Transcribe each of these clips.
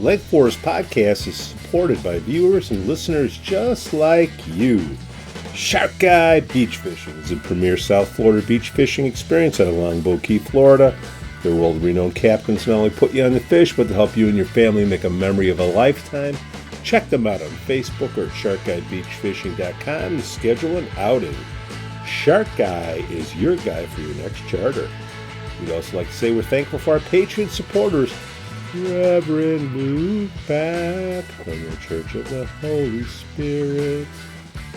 Lake Forest Podcast is supported by viewers and listeners just like you. Shark Guy Beach Fishing is a premier South Florida beach fishing experience out of Longboat Key, Florida. Their world-renowned captains not only put you on the fish, but to help you and your family make a memory of a lifetime. Check them out on Facebook or at sharkguybeachfishing.com to schedule an outing. Shark Guy is your guy for your next charter. We'd also like to say we're thankful for our Patreon supporters, Reverend Luke Papp, Cornwall Church of the Holy Spirit,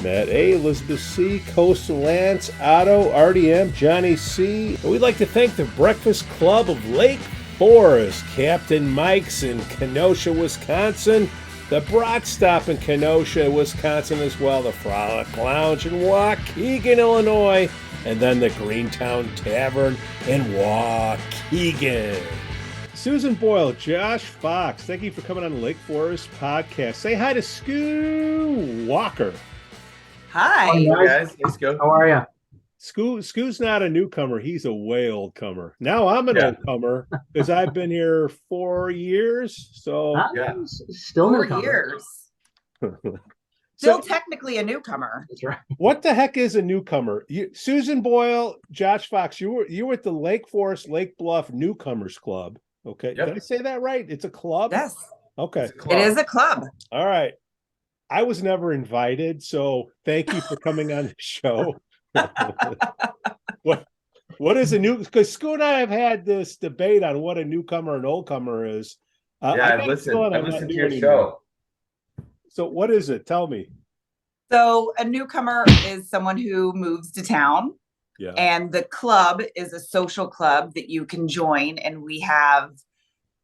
Matt A., Elizabeth C., Coastal Lance, Otto, RDM, Johnny C. And we'd like to thank the Breakfast Club of Lake Forest, Captain Mike's in Kenosha, Wisconsin, the Brat Stop in Kenosha, Wisconsin as well, the Frolic Lounge in Waukegan, Illinois, and then the Greentown Tavern in Waukegan. Susan Boyle, Josh Fox, thank you for coming on the Lake Forest Podcast. Say hi to Skoo Walker. Hi. Hey guys. Hey, Skoo. How are you? Skoo's not a newcomer. He's a way old comer. Now I'm an old comer because I've been here 4 years. So Still 4 years. Still technically a newcomer. That's right. What the heck is a newcomer? Susan Boyle, Josh Fox, you were at the Lake Forest, Lake Bluff Newcomers Club. Okay. Yep. Did I say that right? It's a club? Yes. Okay. It is a club. All right. I was never invited, so thank you for coming on the show. What is a new? Because Skoo and I have had this debate on what a newcomer and old comer is. I've listened to your show. So what is it? Tell me. So a newcomer is someone who moves to town. Yeah. And the club is a social club that you can join. And we have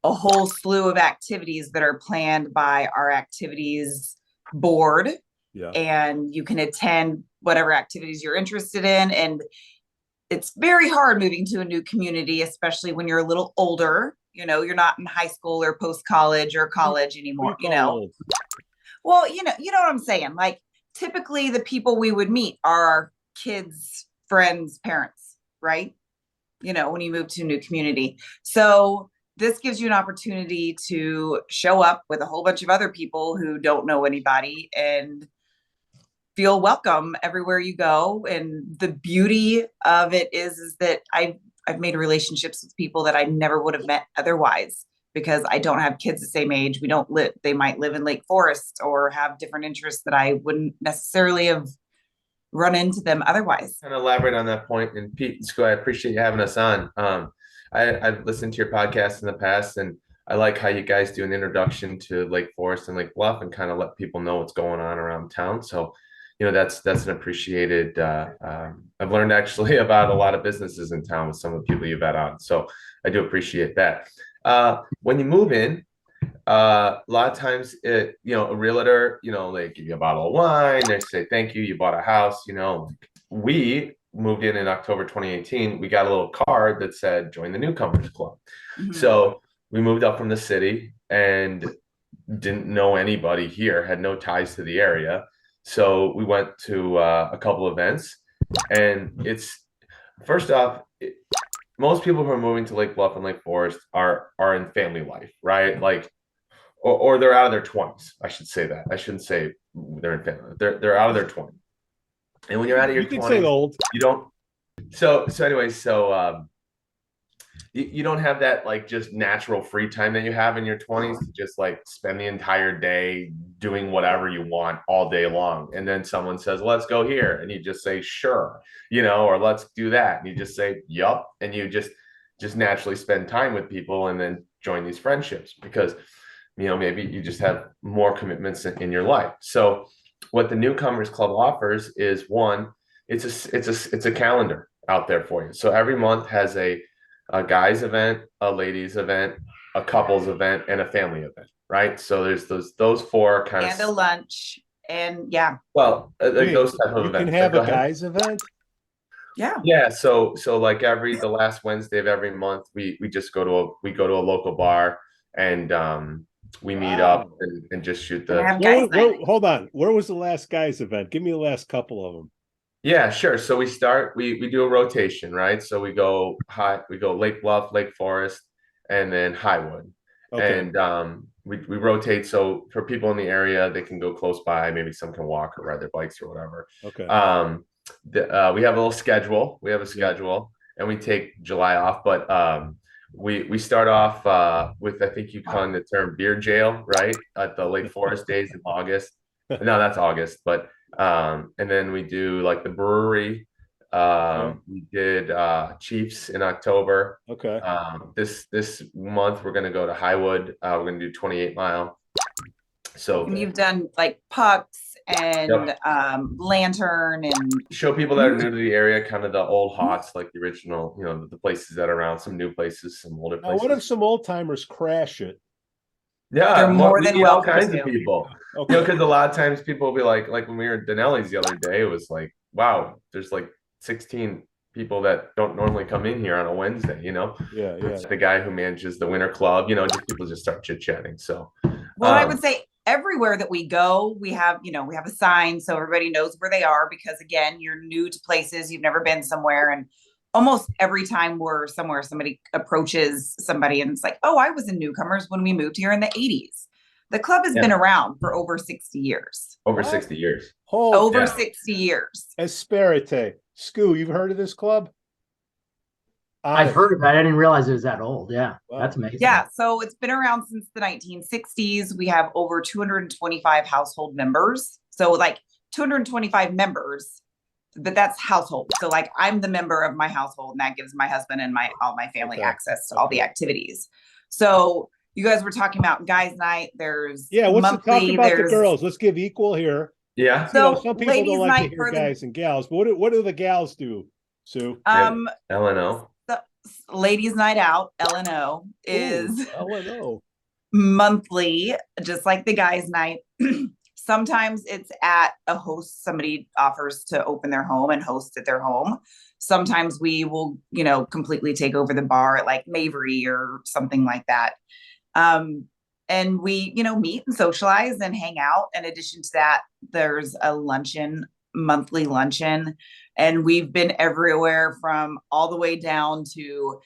a whole slew of activities that are planned by our activities board. Yeah. And you can attend whatever activities you're interested in. And it's very hard moving to a new community, especially when you're a little older. You know, you're not in high school or post-college or college anymore, you know. Old. Well, you know what I'm saying? Like, typically the people we would meet are our kids' friends' parents, right? You know, when you move to a new community. So this gives you an opportunity to show up with a whole bunch of other people who don't know anybody and feel welcome everywhere you go. And the beauty of it is that I've made relationships with people that I never would have met otherwise, because I don't have kids the same age. We don't live, they might live in Lake Forest or have different interests that I wouldn't necessarily have run into them otherwise. And elaborate on that point. And Pete and Skoo, I appreciate you having us on. I've listened to your podcast in the past, and I like how you guys do an introduction to Lake Forest and Lake Bluff and kind of let people know what's going on around town. So, you know, that's an appreciated. I've learned actually about a lot of businesses in town with some of the people you've had on. So I do appreciate that. When you move in, a lot of times a realtor, they give you a bottle of wine, they say thank you, you bought a house. We moved in October 2018. We got a little card that said join the Newcomers Club. Mm-hmm. So we moved up from the city and didn't know anybody here, had no ties to the area. So we went to a couple events, and it's first off, most people who are moving to Lake Bluff and Lake Forest are in family life, right? Like, or they're out of their 20s. I should say that. I shouldn't say they're in family. They're out of their 20s. And when you're out of your 20s, say old. You don't. So you don't have that like just natural free time that you have in your 20s to just like spend the entire day doing whatever you want all day long. And then someone says, let's go here. And you just say, sure, or let's do that. And you just say, yup. And you just naturally spend time with people and then join these friendships because, maybe you just have more commitments in your life. So what the Newcomers Club offers is one, it's a calendar out there for you. So every month has a guys event, a ladies event, a couples event, and a family event, right? So there's those four kind of, and a lunch, and well, those type of events. You can have a guys event. Yeah. So like the last Wednesday of every month, we go to a local bar and we meet up and just shoot the. Hold on, where was the last guys event? Give me the last couple of them. Yeah, sure. So we do a rotation, right? So we go Lake Bluff, Lake Forest, and then Highwood. Okay. And we rotate. So for people in the area, they can go close by. Maybe some can walk or ride their bikes or whatever. Okay. We have a little schedule. We have a schedule, and we take July off. But we start off with, I think you coined the term beer jail, right? At the Lake Forest days in August. No, that's August. But and then we do like the brewery. We did Chiefs in October. Okay. This month we're gonna go to Highwood. We're gonna do 28 mile. So And you've done like pucks and lantern and show people that are new to the area, kind of the old hots, like the original, you know, the places that are around, some new places, some older Now, places. what if some old timers crash it? Yeah, they're more we than meet all welcome kinds to. of people. Okay. You know, because a lot of times people will be like when we were at Denelli's the other day, it was like, wow, there's like 16 people that don't normally come in here on a Wednesday, you know? Yeah. The guy who manages the Winter Club, you know, just people just start chit-chatting. So Well, I would say everywhere that we go, we have a sign so everybody knows where they are, because again, you're new to places, you've never been somewhere, and almost every time we're somewhere, somebody approaches somebody and it's like, oh, I was in Newcomers when we moved here in the 80s. The club has been around for over 60 years. Over 60 years. Over 60 years. Esperite. Skoo, you've heard of this club? I've heard of it. I didn't realize it was that old. Yeah, Wow. That's amazing. Yeah, so it's been around since the 1960s. We have over 225 household members. So like 225 members, but that's household. So like I'm the member of my household, and that gives my husband and all my family access to all the activities. So you guys were talking about guys' night. There's let's talk monthly. about the girls. Let's give equal here. Yeah. So some people don't like to hear guys and gals, but what do the gals do, Sue? LNO. Ladies' night out, LNO, is LNO monthly, just like the guys' night. Sometimes it's at a host. Somebody offers to open their home and host at their home. Sometimes we will, completely take over the bar at like Mavery or something like that. And we, meet and socialize and hang out. In addition to that, there's a monthly luncheon. And we've been everywhere from all the way down to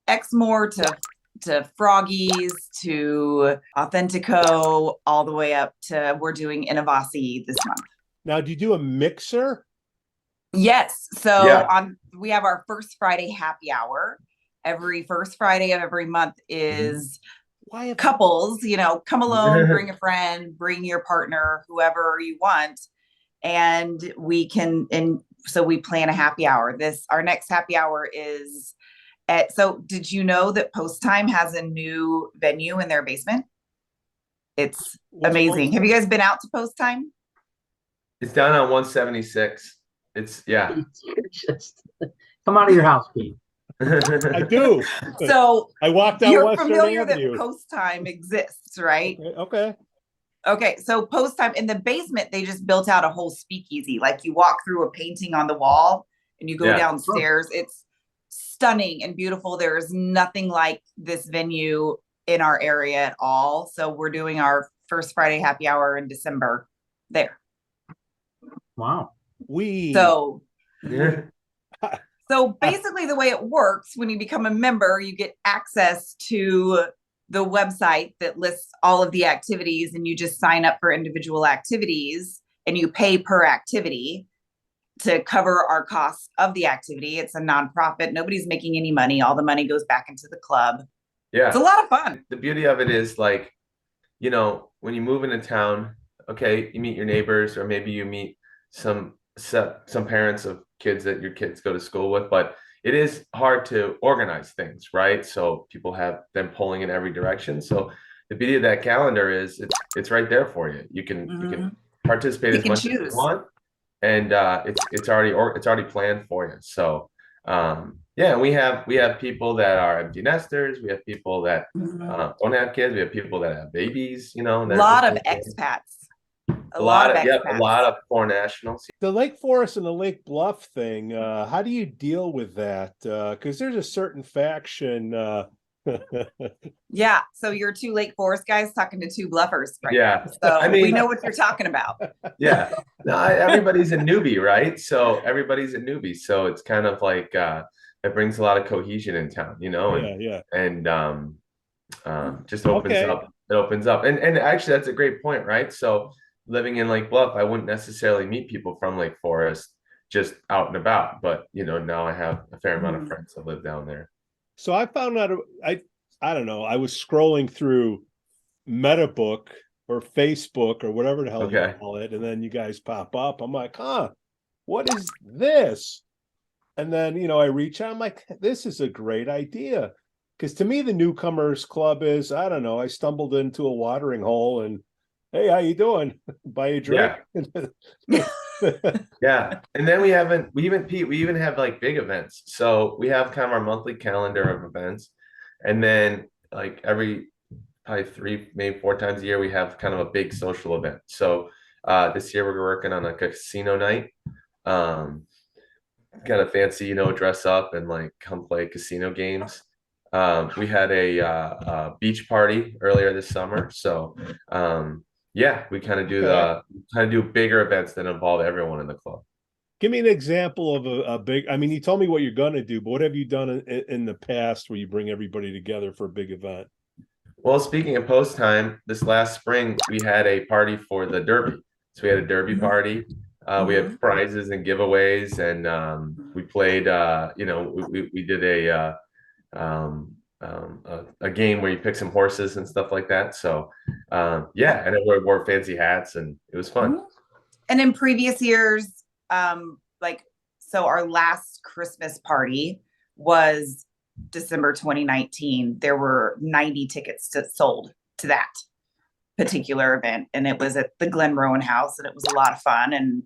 Exmoor to Froggies to Authentico, all the way up to we're doing Innovasi this month. Now, do you do a mixer? Yes. So we have our first Friday happy hour. Every first Friday of every month is couples, come alone, bring a friend, bring your partner, whoever you want. And so we plan a happy hour. Our next happy hour is so did you know that Post Time has a new venue in their basement? It's amazing. Have you guys been out to Post Time? It's down on 176. It's Just come out of your house, Pete. I do. So I walked down you're Western familiar Avenue. that Post Time exists, right? Okay. So Post Time in the basement, they just built out a whole speakeasy. Like you walk through a painting on the wall and you go downstairs. It's stunning and beautiful. There is nothing like this venue in our area at all. So we're doing our first Friday happy hour in December there. Wow. So basically the way it works, when you become a member, you get access to the website that lists all of the activities, and you just sign up for individual activities and you pay per activity to cover our costs of the activity. It's a nonprofit. Nobody's making any money. All the money goes back into the club. Yeah. It's a lot of fun. The beauty of it is like, when you move into town, okay, you meet your neighbors, or maybe you meet some parents of kids that your kids go to school with, but it is hard to organize things, right? So people have them pulling in every direction. So the beauty of that calendar is it's right there for you. You can participate as much as you want, and it's already planned for you. So we have people that are empty nesters. We have people that don't have kids. We have people that have babies. A lot of expats. A lot of foreign nationals. The Lake Forest and the Lake Bluff thing, how do you deal with that? Because there's a certain faction. Yeah, so you're two Lake Forest guys talking to two Bluffers, right? Yeah, so we know what you're talking about. Yeah, no, everybody's a newbie, right? So everybody's a newbie, so it's kind of like it brings a lot of cohesion in town, And Just opens Okay. up. It opens up, and actually that's a great point, right? So living in Lake Bluff, I wouldn't necessarily meet people from Lake Forest just out and about, but now I have a fair amount of friends that live down there. So I found out I don't know, I was scrolling through Metabook or Facebook or whatever the hell you Okay. call it, and then you guys pop up. I'm like, what is this? And then I reach out. I'm like, this is a great idea. Because to me, the Newcomers Club is, I don't know, I stumbled into a watering hole and, hey, how you doing? Buy a drink. Yeah. Yeah. And then we even have like big events. So we have kind of our monthly calendar of events. And then like every probably 3, maybe 4 times a year, we have kind of a big social event. So this year we're working on like a casino night. Kind of fancy, dress up and like come play casino games. We had a beach party earlier this summer. So yeah, we kind of do bigger events that involve everyone in the club. Give me an example of a big, I mean, you told me what you're going to do, but what have you done in the past where you bring everybody together for a big event? Well, speaking of post time, this last spring we had a party for the Derby. So we had a Derby party. We had prizes and giveaways, and we played. We did a game where you pick some horses and stuff like that. So yeah, and everyone wore fancy hats, and it was fun. And in previous years, so our last Christmas party was December 2019. There were 90 tickets sold to that particular event, and it was at the Glen Rowan House, and it was a lot of fun and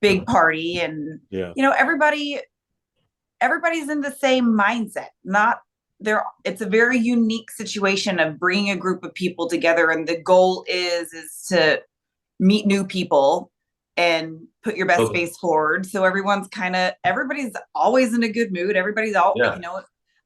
big party, and everybody's in the same mindset. Not there. It's a very unique situation of bringing a group of people together, and the goal is to meet new people and put your best face forward. So everybody's always in a good mood. Everybody's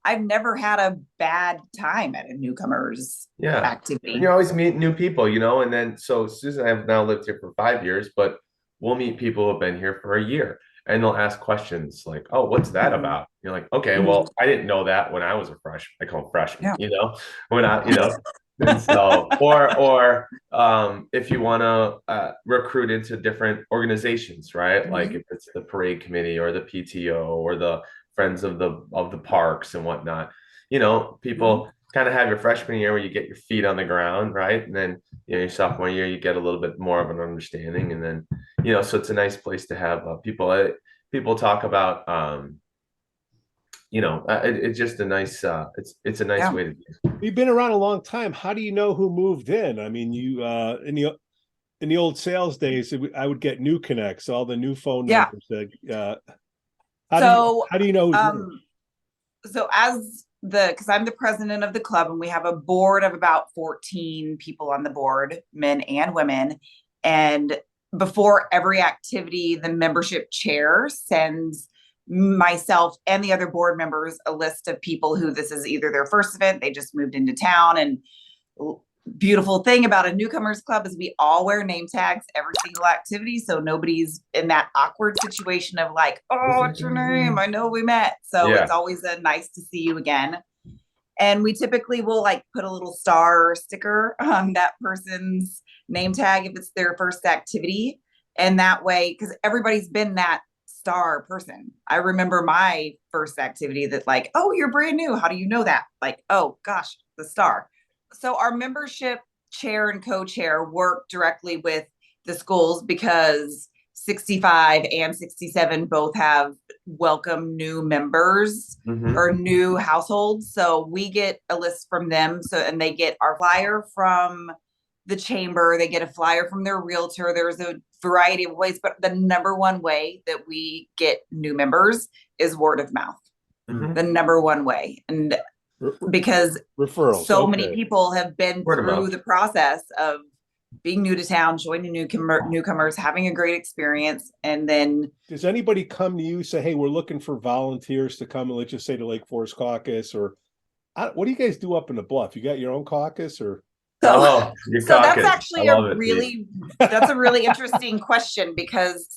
I've never had a bad time at a Newcomers activity. And you always meet new people, and then so Susan and I have now lived here for 5 years, but we'll meet people who have been here for a year, and they'll ask questions like, "Oh, what's that about?" You're like, "Okay, well, I didn't know that when I was a freshman." I call them freshmen, when I. And so, or if you want to recruit into different organizations, right? Like if it's the parade committee or the PTO or the Friends of the Parks and whatnot, people kind of have your freshman year where you get your feet on the ground, right? And then your sophomore year you get a little bit more of an understanding, and then so it's a nice place to have people. People talk about it's just a nice it's a nice way to do. You've been around a long time. How do you know who moved in? I mean, you in the old sales days, I would get new connects, all the new phone numbers. How do you know who's new? So because I'm the president of the club, and we have a board of about 14 people on the board, men and women. And before every activity, the membership chair sends myself and the other board members a list of people who this is either their first event, they just moved into town. And beautiful thing about a Newcomers Club is we all wear name tags every single activity, so nobody's in that awkward situation of like, oh, what's your name? I know we met. So it's always a nice to see you again. And we typically will like put a little star or sticker on that person's name tag if it's their first activity. And that way, because everybody's been that star person. I remember my first activity that like, oh, you're brand new. How do you know that? Like, oh gosh, the star. So our membership chair and co-chair work directly with the schools because 65 and 67 both have welcome new members or new households. So we get a list from them. And they get our flyer from the chamber, they get a flyer from their realtor. There's a variety of ways, but the number one way that we get new members is word of mouth. The number one way. And because referrals, so many people have been through the process of being new to town, joining newcomers, having a great experience. And then does anybody come to you say, hey, we're looking for volunteers to come and let's just say to Lake Forest caucus, or what do you guys do up in the Bluff? You got your own caucus or? So that's actually that's a really interesting question because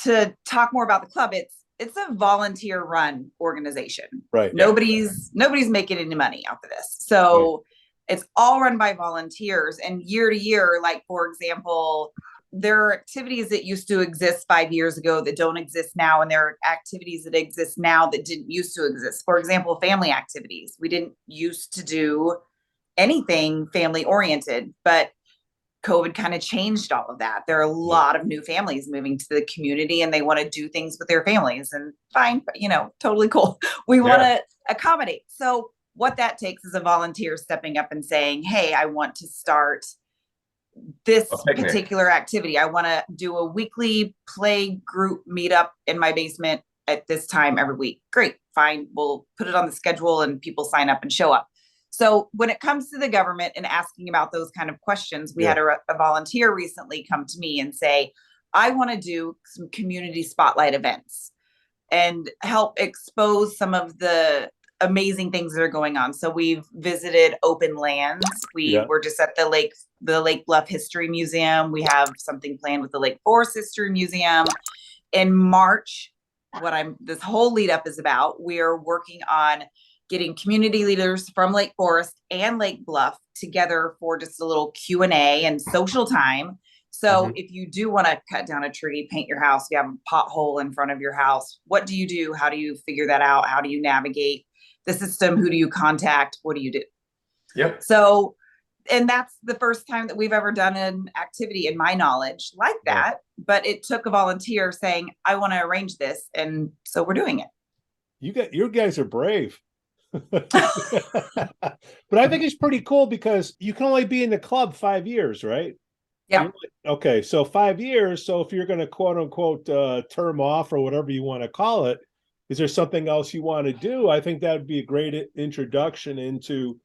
to talk more about the club, it's a volunteer run organization. Right. Nobody's making any money out of this. So it's all run by volunteers, and year to year, like for example, there are activities that used to exist 5 years ago that don't exist now. And there are activities that exist now that didn't used to exist. For example, family activities. We didn't used to do anything family oriented, but COVID kind of changed all of that. There are a lot of new families moving to the community and they want to do things with their families, and fine, totally cool. We want to accommodate. So what that takes is a volunteer stepping up and saying, hey, I want to start this particular activity. I want to do a weekly play group meetup in my basement at this time every week. Great, fine. We'll put it on the schedule and people sign up and show up. So when it comes to the government and asking about those kind of questions, we had a volunteer recently come to me and say, I want to do some community spotlight events and help expose some of the amazing things that are going on. So we've visited open lands. We were just at the Lake Bluff History Museum. We have something planned with the Lake Forest History Museum. In March, this whole lead up is about, we are working on getting community leaders from Lake Forest and Lake Bluff together for just a little Q&A and social time. So if you do want to cut down a tree, paint your house, you have a pothole in front of your house, what do you do? How do you figure that out? How do you navigate the system? Who do you contact? What do you do? Yep. So, and that's the first time that we've ever done an activity in my knowledge like that, but it took a volunteer saying, I want to arrange this. And so we're doing it. You guys are brave. But I think it's pretty cool because you can only be in the club 5 years, right? Yeah. Okay. So 5 years. So if you're going to quote unquote term off or whatever you want to call it, is there something else you want to do? I think that would be a great introduction into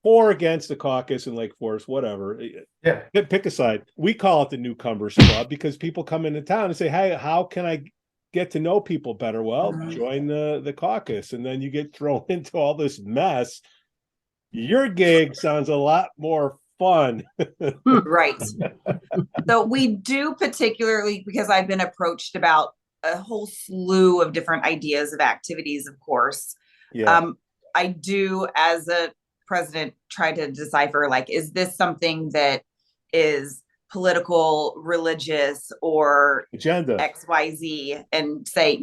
or against the caucus in Lake Forest, whatever. Yeah. Pick a side. We call it the Newcomers Club because people come into town and say, hey, how can I get to know people better? Well, join the caucus, and then you get thrown into all this mess. Your gig sounds a lot more fun. Right. So we do, particularly because I've been approached about a whole slew of different ideas of activities, of course. I do, as a president, try to decipher, like, is this something that is political, religious, or agenda XYZ, and say,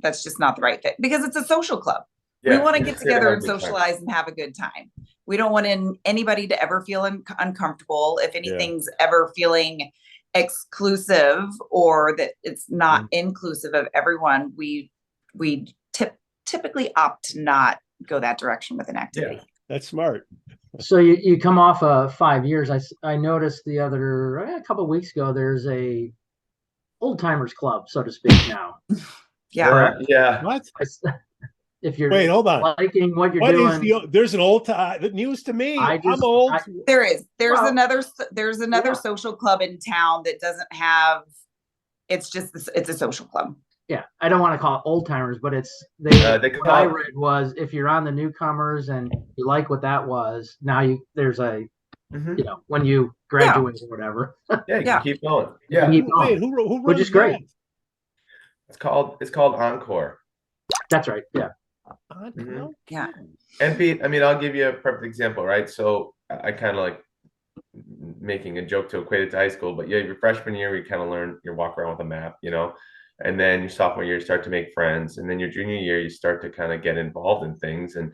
that's just not the right fit, because it's a social club. We want to get together and socialize and have a good time. We don't want anybody to ever feel uncomfortable. If anything's ever feeling exclusive or that it's not inclusive of everyone, we typically opt to not go that direction with an activity. That's smart. So you come off of 5 years. I noticed a couple of weeks ago, there's a old timers club, so to speak, now. Yeah. What? If you're hold on, liking what you're doing, there's an old time news to me. I'm old. There's another social club in town that doesn't have. It's a social club. Yeah, I don't want to call it old timers, but what I read was, if you're on the Newcomers and you like what that was, now there's a when you graduate or whatever. You can keep going. Yeah. Wait, who which is great. That? It's called Encore. That's right. Yeah. Yeah. And Pete, I'll give you a perfect example, right? So I kind of like making a joke to equate it to high school, but your freshman year, you kind of learn, you walk around with a map, and then your sophomore year, you start to make friends, and then your junior year, you start to kind of get involved in things, and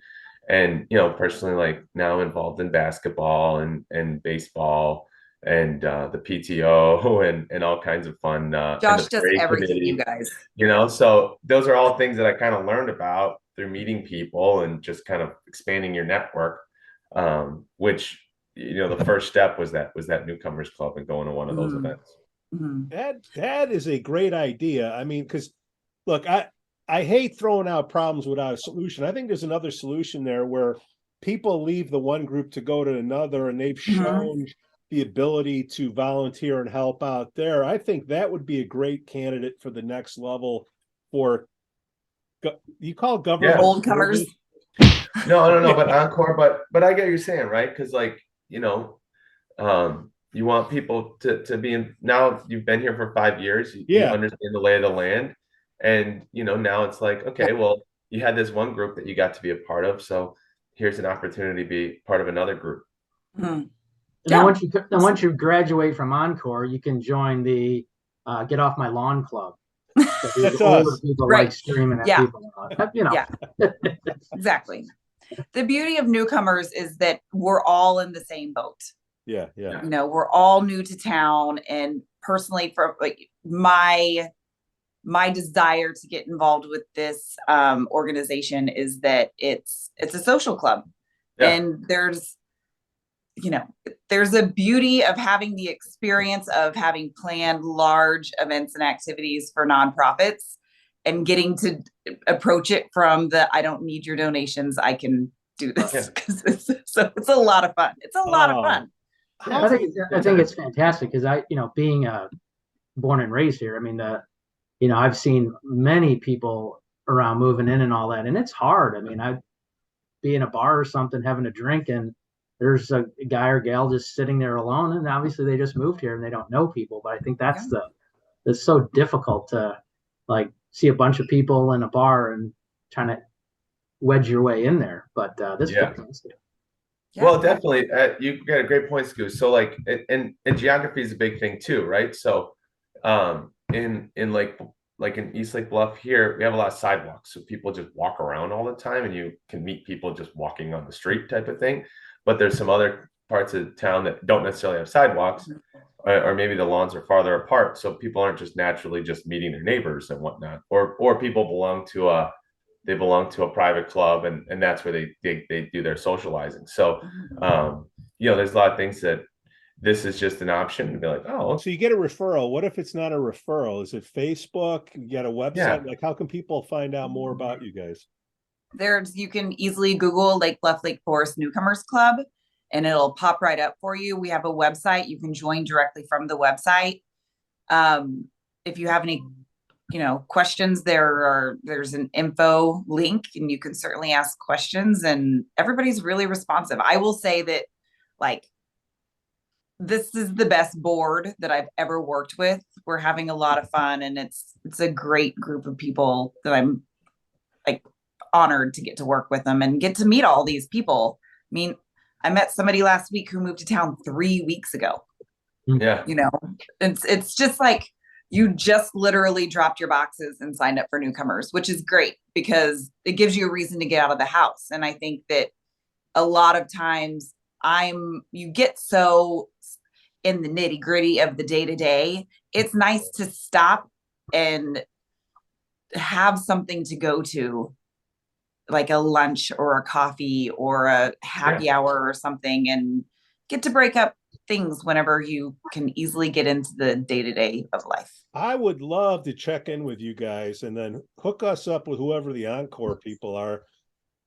personally, like now involved in basketball and baseball and the PTO and all kinds of fun. Josh does everything, you guys. So those are all things that I kind of learned about through meeting people and just kind of expanding your network. Which the first step was that Newcomers Club and going to one of those events. That is a great idea. Because look, I hate throwing out problems without a solution. I think there's another solution there where people leave the one group to go to another, and they've shown the ability to volunteer and help out there. I think that would be a great candidate for the next level for, you call government old comers. No, but Encore, but I get what you're saying, right? Because you want people to be in. Now you've been here for 5 years. You understand the lay of the land. And, now it's like, okay, well, you had this one group that you got to be a part of. So here's an opportunity to be part of another group. Mhm. Now, once you graduate from Encore, you can join the Get Off My Lawn Club. That's older us. people Right. like screaming at Yeah. people. Yeah. Exactly. The beauty of Newcomers is that we're all in the same boat. Yeah. We're all new to town, and personally, for like my desire to get involved with this organization is that it's a social club, and there's a beauty of having the experience of having planned large events and activities for nonprofits and getting to approach it from I don't need your donations, I can do this, because it's a lot of fun. It's a lot of fun. I think it's fantastic, because being born and raised here, I mean, I've seen many people around moving in and all that, and it's hard. I mean, I'd be in a bar or something having a drink, and there's a guy or gal just sitting there alone, and obviously they just moved here and they don't know people. But I think that's it's so difficult to like see a bunch of people in a bar and trying to wedge your way in there. But this is fantastic. Well, definitely. You got a great point, Skoo. So like, and geography is a big thing too, right? So, in in East Lake Bluff here, we have a lot of sidewalks, so people just walk around all the time, and you can meet people just walking on the street type of thing. But there's some other parts of town that don't necessarily have sidewalks, or maybe the lawns are farther apart, so people aren't just naturally just meeting their neighbors and whatnot, or people belong to a private club, and that's where they do their socializing. So, there's a lot of things that this is just an option to be like, oh. So you get a referral. What if it's not a referral? Is it Facebook? You get a website? Yeah. Like, how can people find out more about you guys? You can easily Google Lake Bluff, Lake Forest Newcomers Club, and it'll pop right up for you. We have a website. You can join directly from the website. If you have any questions, there's an info link, and you can certainly ask questions, and everybody's really responsive. I will say that, like, this is the best board that I've ever worked with. We're having a lot of fun, and it's a great group of people that I'm like honored to get to work with them and get to meet all these people. I mean, I met somebody last week who moved to town 3 weeks ago. Yeah. It's just like, you just literally dropped your boxes and signed up for Newcomers, which is great because it gives you a reason to get out of the house. And I think that a lot of times you get so in the nitty gritty of the day to day. It's nice to stop and have something to go to, like a lunch or a coffee or a happy hour or something, and get to break up things whenever you can easily get into the day-to-day of life. I would love to check in with you guys and then hook us up with whoever the Encore people are.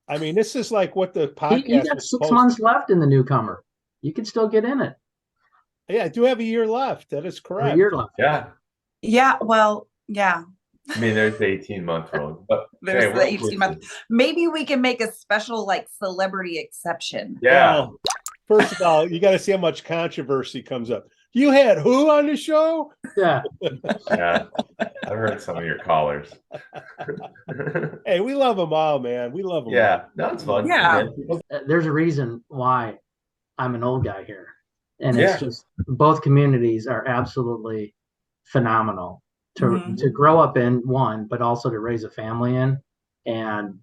I mean, this is like what the podcast you got 6 months left in the Newcomer. You can still get in it. Yeah, I do have a year left. That is correct. A year left. Yeah. Well, yeah. I mean, there's the 18-month rule, but there's the 18-month. Maybe we can make a special like celebrity exception. Yeah. Well, first of all, you got to see how much controversy comes up. You had who on the show? Yeah. Yeah. I've heard some of your callers. Hey, we love them all, man. We love them. Yeah. That's fun. Yeah. There's a reason why I'm an old guy here. And it's just, both communities are absolutely phenomenal to grow up in, one, but also to raise a family in, and,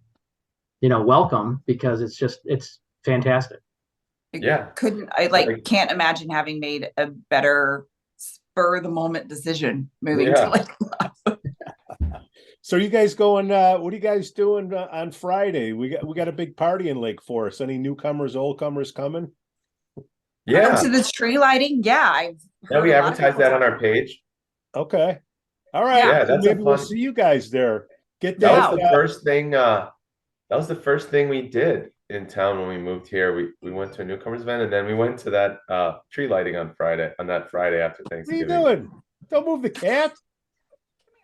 welcome, because it's fantastic. Yeah. I can't imagine having made a better spur of the moment decision moving to Lake Bluff. So you guys going, what are you guys doing on Friday? We got a big party in Lake Forest. Any newcomers, old comers coming? Yeah. To the tree lighting. Yeah. We advertise that on our page. Okay. All right. Yeah, so maybe we'll see you guys there. That was the first thing. That was the first thing we did in town when we moved here. We went to a Newcomers event, and then we went to that tree lighting on that Friday after Thanksgiving. What are you doing? Don't move the cat.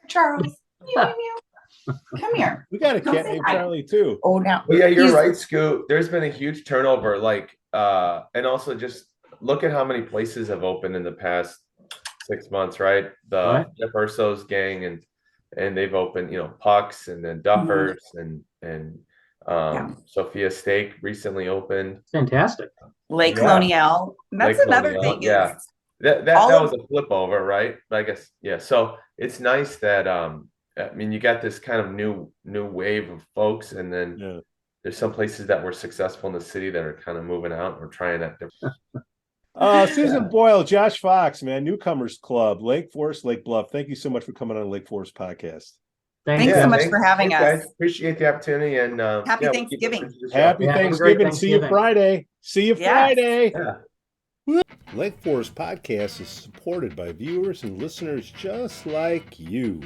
Charles. Come here. We got a cat named Charlie too. Oh, no. Well, yeah, you're right, Skoo. There's been a huge turnover, and also just look at how many places have opened in the past 6 months, right? The Jeff Urso's gang and and they've opened, Pucks and then Duffers and Sophia Steak recently opened. Fantastic. Lake Yeah. Colonial. That's Lake another Colonial, thing yeah. is That was a flip over, right? But I guess, yeah. So it's nice that you got this kind of new wave of folks, and then there's some places that were successful in the city that are kind of moving out or trying that different. Susan Boyle, Josh Fox, man, Newcomers Club, Lake Forest, Lake Bluff. Thank you so much for coming on Lake Forest podcast. Thanks so much for having us. Guys. Appreciate the opportunity, and happy Thanksgiving. Happy Thanksgiving. See you Friday. See you Friday. Yeah. Lake Forest podcast is supported by viewers and listeners just like you.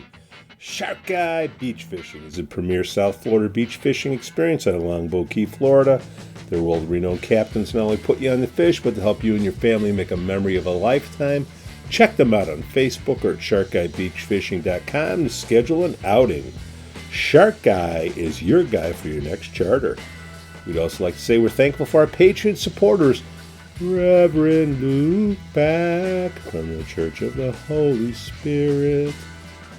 Shark Guy Beach Fishing is a premier South Florida beach fishing experience out of Longboat Key, Florida. Their world-renowned captains not only put you on the fish, but to help you and your family make a memory of a lifetime. Check them out on Facebook or at sharkguybeachfishing.com to schedule an outing. Shark Guy is your guy for your next charter. We'd also like to say we're thankful for our Patreon supporters, Reverend Luke Back from the Church of the Holy Spirit,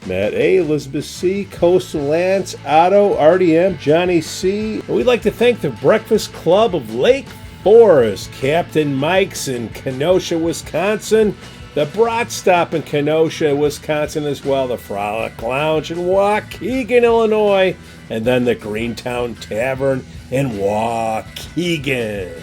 Matt A., Elizabeth C., Coastal Lance, Otto, RDM, Johnny C. And we'd like to thank the Breakfast Club of Lake Forest, Captain Mike's in Kenosha, Wisconsin, the Brat Stop in Kenosha, Wisconsin as well, the Frolic Lounge in Waukegan, Illinois, and then the Greentown Tavern in Waukegan.